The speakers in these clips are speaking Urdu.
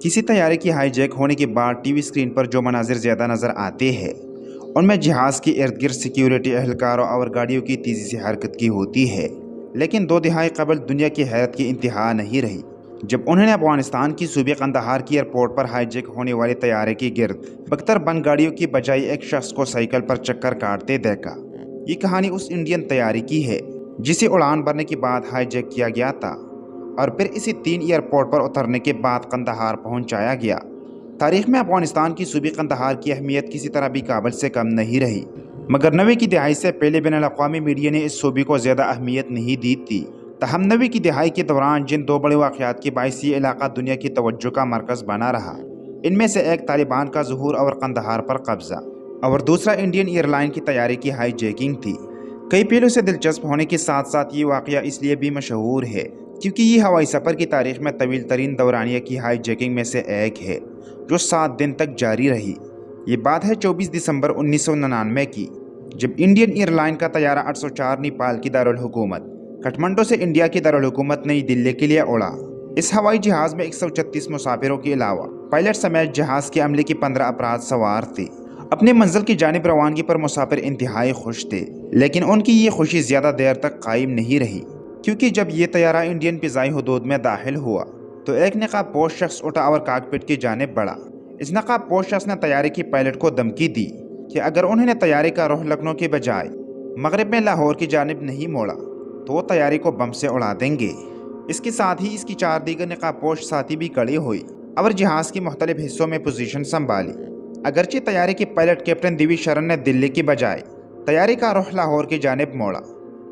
کسی طیارے کی ہائی جیک ہونے کے بعد ٹی وی اسکرین پر جو مناظر زیادہ نظر آتے ہیں ان میں جہاز کے ارد گرد سیکیورٹی اہلکاروں اور گاڑیوں کی تیزی سے حرکت کی ہوتی ہے، لیکن 2 دہائی قبل دنیا کی حیرت کی انتہا نہیں رہی جب انہوں نے افغانستان کی صوبے قندھار کی ایئرپورٹ پر ہائی جیک ہونے والے طیارے کے گرد بکتر بند گاڑیوں کی بجائے ایک شخص کو سائیکل پر چکر کاٹتے دیکھا۔ یہ کہانی اس انڈین طیارے کی ہے جسے اڑان بھرنے کے بعد ہائی جیک کیا گیا تھا اور پھر اسے 3 ایئرپورٹ پر اترنے کے بعد قندھار پہنچایا گیا۔ تاریخ میں افغانستان کی صوبے قندھار کی اہمیت کسی طرح بھی کابل سے کم نہیں رہی، مگر 90 کی دہائی سے پہلے بین الاقوامی میڈیا نے اس صوبے کو زیادہ اہمیت نہیں دی تھی۔ تاہم 90 کی دہائی کے دوران جن 2 بڑے واقعات کے باعث یہ علاقہ دنیا کی توجہ کا مرکز بنا رہا، ان میں سے ایک طالبان کا ظہور اور قندھار پر قبضہ، اور دوسرا انڈین ایئر لائن کی طیارے کی ہائی جیکنگ تھی۔ کئی پہلو سے دلچسپ ہونے کے ساتھ ساتھ یہ واقعہ اس لیے بھی مشہور ہے کیونکہ یہ ہوائی سفر کی تاریخ میں طویل ترین دورانیہ کی ہائی جیکنگ میں سے ایک ہے جو 7 دن تک جاری رہی۔ یہ بات ہے 24 دسمبر 1999 کی، جب انڈین ایئر لائن کا طیارہ 804 نیپال کی دارالحکومت کٹھمنڈو سے انڈیا کی دارالحکومت نئی دلی کے لیے اڑا۔ اس ہوائی جہاز میں 136 مسافروں کے علاوہ پائلٹ سمیت جہاز کے عملے کے 15 افراد سوار تھے۔ اپنے منزل کی جانب روانگی پر مسافر انتہائی خوش تھے، لیکن ان کی یہ خوشی زیادہ دیر تک قائم نہیں رہی، کیونکہ جب یہ طیارہ انڈین فضائی حدود میں داخل ہوا تو ایک نقاب پوش شخص اٹھا اور کاکپٹ کی جانب بڑھا۔ اس نقاب پوش شخص نے طیارے کی پائلٹ کو دھمکی دی کہ اگر انہوں نے طیارے کا رخ لکھنؤ کے بجائے مغرب میں لاہور کی جانب نہیں موڑا تو وہ طیارے کو بم سے اڑا دیں گے۔ اس کے ساتھ ہی اس کی 4 دیگر نقاب پوش ساتھی بھی کھڑی ہوئی اور جہاز کے مختلف حصوں میں پوزیشن سنبھالی۔ اگرچہ طیارے کی پائلٹ کیپٹن دیوی شرن نے دلی کی بجائے طیارے کا رخ لاہور کی جانب موڑا،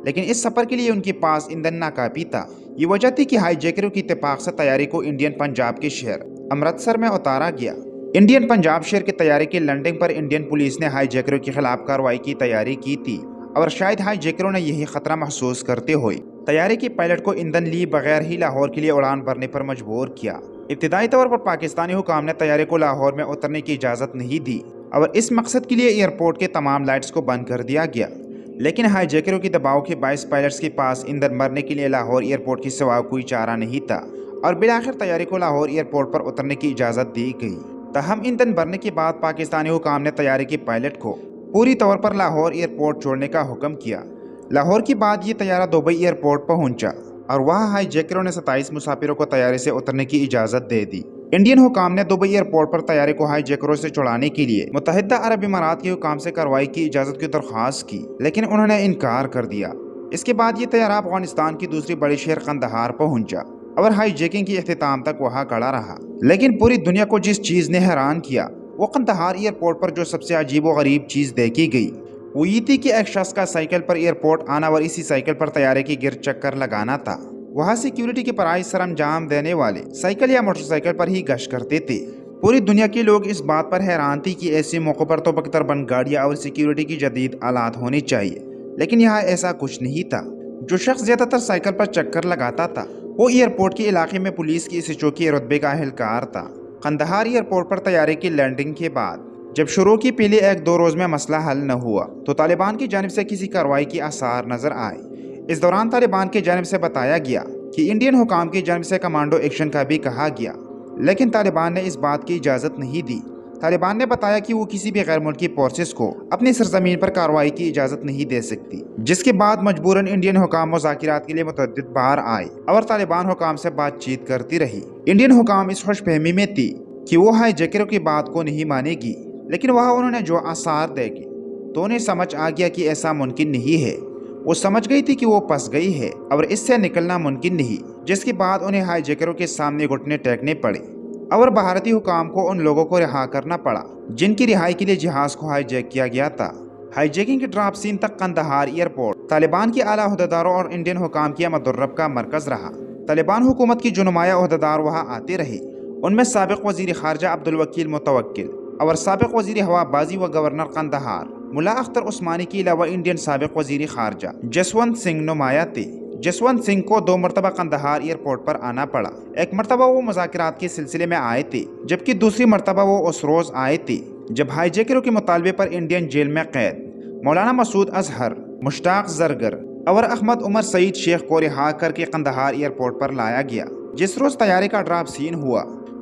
لیکن اس سفر کے لیے ان کے پاس ایندھن ناکافی تھا۔ یہ وجہ تھی کہ ہائی جیکروں کے اتفاق سے طیارے کو انڈین پنجاب کے شہر امرتسر میں اتارا گیا۔ انڈین پنجاب شہر کے طیارے کی لینڈنگ پر انڈین پولیس نے ہائی جیکروں کے خلاف کارروائی کی تیاری کی تھی، اور شاید ہائی جیکروں نے یہی خطرہ محسوس کرتے ہوئے طیارے کی پائلٹ کو ایندھن لیے بغیر ہی لاہور کے لیے اڑان بھرنے پر مجبور کیا۔ ابتدائی طور پر پاکستانی حکام نے طیارے کو لاہور میں اترنے کی اجازت نہیں دی اور اس مقصد کے لیے ایئرپورٹ کے تمام لائٹس کو بند کر دیا گیا، لیکن ہائی جیکروں کے دباؤ کے باعث پائلٹس کے پاس ایندھن بھرنے کے لیے لاہور ایئرپورٹ کے سوا کوئی چارہ نہیں تھا، اور بالآخر طیارے کو لاہور ایئرپورٹ پر اترنے کی اجازت دی گئی۔ تاہم ایندھن بھرنے کے بعد پاکستانی حکام نے طیارے کی پائلٹ کو پوری طور پر لاہور ایئرپورٹ چھوڑنے کا حکم کیا۔ لاہور کے بعد یہ طیارہ دبئی ایئرپورٹ پہنچا اور وہاں ہائی جیکروں نے 27 مسافروں کو طیارے سے اترنے کی اجازت دے دی۔ انڈین حکام نے دبئی ایئرپورٹ پر طیارے کو ہائی جیکروں سے چھڑانے کے لیے متحدہ عرب امارات کے حکام سے کارروائی کی اجازت کی درخواست کی، لیکن انہوں نے انکار کر دیا۔ اس کے بعد یہ طیارہ افغانستان کی دوسری بڑی شہر قندھار پہنچا اور ہائی جیکنگ کے اختتام تک وہاں کھڑا رہا۔ لیکن پوری دنیا کو جس چیز نے حیران کیا وہ قندھار ایئرپورٹ پر جو سب سے عجیب و غریب چیز دیکھی گئی وہ یہ تھی کہ ایک شخص کا سائیکل پر ایئرپورٹ آنا اور اسی سائیکل پر طیارے کے گرد چکر لگانا تھا۔ وہاں سیکیورٹی کے فرائض سر انجام دینے والے سائیکل یا موٹر سائیکل پر ہی گشت کرتے تھے۔ پوری دنیا کے لوگ اس بات پر حیران تھی کہ ایسے موقع پر تو بکتر بند گاڑیاں اور سیکیورٹی کی جدید آلات ہونے چاہیے، لیکن یہاں ایسا کچھ نہیں تھا۔ جو شخص زیادہ تر سائیکل پر چکر لگاتا تھا وہ ایئرپورٹ کے علاقے میں پولیس کی اس چوکی رتبے کا اہلکار تھا۔ قندھار ایئرپورٹ پر طیارے کی لینڈنگ کے بعد جب شروع کی پہلے 1-2 روز میں مسئلہ حل نہ ہوا تو طالبان کی جانب سے کسی کارروائی کی آثار نظر آئے۔ اس دوران طالبان کی جانب سے بتایا گیا کہ انڈین حکام کی جانب سے کمانڈو ایکشن کا بھی کہا گیا، لیکن طالبان نے اس بات کی اجازت نہیں دی۔ طالبان نے بتایا کہ وہ کسی بھی غیر ملکی فورسز کو اپنی سرزمین پر کارروائی کی اجازت نہیں دے سکتی، جس کے بعد مجبوراً انڈین حکام مذاکرات کے لیے متعدد بار آئے اور طالبان حکام سے بات چیت کرتی رہی۔ انڈین حکام اس خوش فہمی میں تھی کہ وہ ہائی جیکروں کی بات کو نہیں مانے گی، لیکن وہاں انہوں نے جو آثار دیکھے تو انہیں سمجھ آ گیا کہ ایسا ممکن نہیں ہے۔ وہ سمجھ گئی تھی کہ وہ پھنس گئی ہے اور اس سے نکلنا ممکن نہیں، جس کے بعد انہیں ہائی جیکروں کے سامنے گھٹنے ٹیکنے پڑے اور بھارتی حکام کو ان لوگوں کو رہا کرنا پڑا جن کی رہائی کے لیے جہاز کو ہائی جیک کیا گیا تھا۔ ہائی جیکنگ کے ڈراپ سین تک قندھار ایئرپورٹ طالبان کے اعلیٰ عہدیداروں اور انڈین حکام کی آمد و رفت کا مرکز رہا۔ طالبان حکومت کی جو نمایاں عہدیدار وہاں آتے رہے ان میں سابق وزیر خارجہ عبدالوکیل متوکل اور سابق وزیر ہوا بازی و گورنر قندھار ملا اختر عثمانی کے علاوہ انڈین سابق وزیر خارجہ جسونت سنگھ نمایاں تھے۔ جسونت سنگھ کو 2 مرتبہ قندھار ایئرپورٹ پر آنا پڑا۔ ایک مرتبہ وہ مذاکرات کے سلسلے میں آئے تھے، جبکہ دوسری مرتبہ وہ اس روز آئے تھے جب ہائی جیکروں کے مطالبے پر انڈین جیل میں قید مولانا مسعود اظہر، مشتاق زرگر اور احمد عمر سعید شیخ کو رہا کر کے قندھار ایئرپورٹ پر لایا گیا۔ جس روز طیارے کا ڈراپ سین ہوا